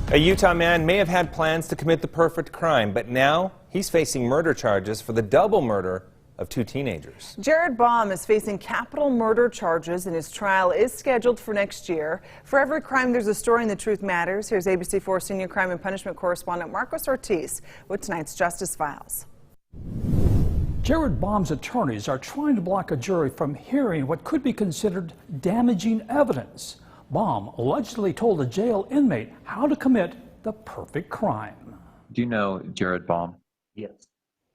A Utah man may have had plans to commit the perfect crime, but now he's facing murder charges for the double murder of two teenagers. Jerrod Baum is facing capital murder charges, and his trial is scheduled for next year. For every crime, there's a story in The Truth Matters. Here's ABC4 senior crime and punishment correspondent Marcos Ortiz with tonight's Justice Files. Jerrod Baum's attorneys are trying to block a jury from hearing what could be considered damaging evidence. Baum allegedly told a jail inmate how to commit the perfect crime. Do you know Jerrod Baum? Yes.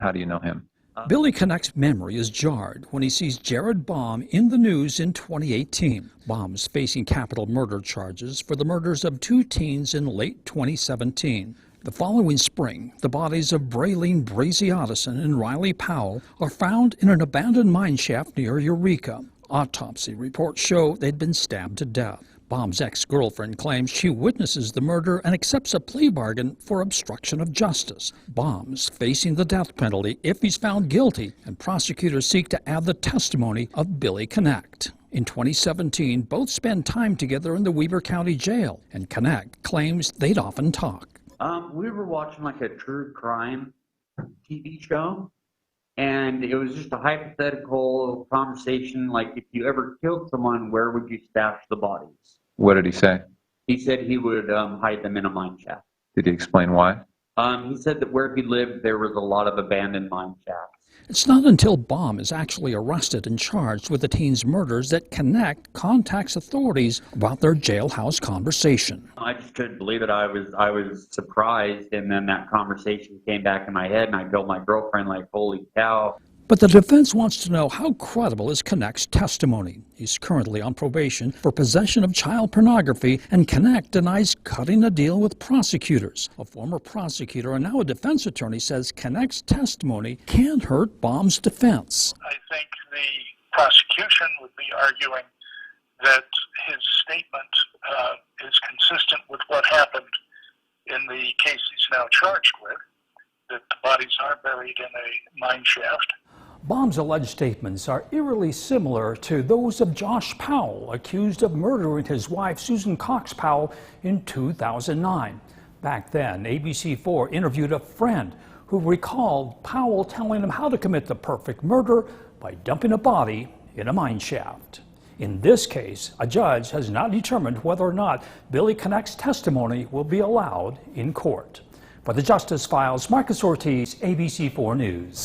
How do you know him? Billy Connect's memory is jarred when he sees Jerrod Baum in the news in 2018. Baum's facing capital murder charges for the murders of two teens in late 2017. The following spring, the bodies of Braylene Brazy-Otteson and Riley Powell are found in an abandoned mine shaft near Eureka. Autopsy reports show they'd been stabbed to death. Baum's ex-girlfriend claims she witnesses the murder and accepts a plea bargain for obstruction of justice. Baum's facing the death penalty if he's found guilty, and prosecutors seek to add the testimony of Billy Connect. In 2017, both spent time together in the Weber County Jail, and Connect claims they'd often talk. We were watching like a true crime TV show, and it was just a hypothetical conversation, like if you ever killed someone, where would you stash the bodies? What did he say? He said he would hide them in a mine shaft. Did he explain why? He said that where he lived, there was a lot of abandoned mine shafts. It's not until Baum is actually arrested and charged with the teens' murders that Connect contacts authorities about their jailhouse conversation. I just couldn't believe it. I was surprised, and then that conversation came back in my head, and I told my girlfriend, like, holy cow. But the defense wants to know how credible is Connect's testimony. He's currently on probation for possession of child pornography, and Connect denies cutting a deal with prosecutors. A former prosecutor and now a defense attorney says Connect's testimony can't hurt Baum's defense. I think the prosecution would be arguing that his statement is consistent with what happened in the case he's now charged with, that the bodies are buried in a mine shaft. Baum's alleged statements are eerily similar to those of Josh Powell, accused of murdering his wife Susan Cox Powell in 2009. Back then, ABC4 interviewed a friend who recalled Powell telling him how to commit the perfect murder by dumping a body in a mine shaft. In this case, a judge has not determined whether or not Billy Connect's testimony will be allowed in court. For the Justice Files, Marcos Ortiz, ABC4 News.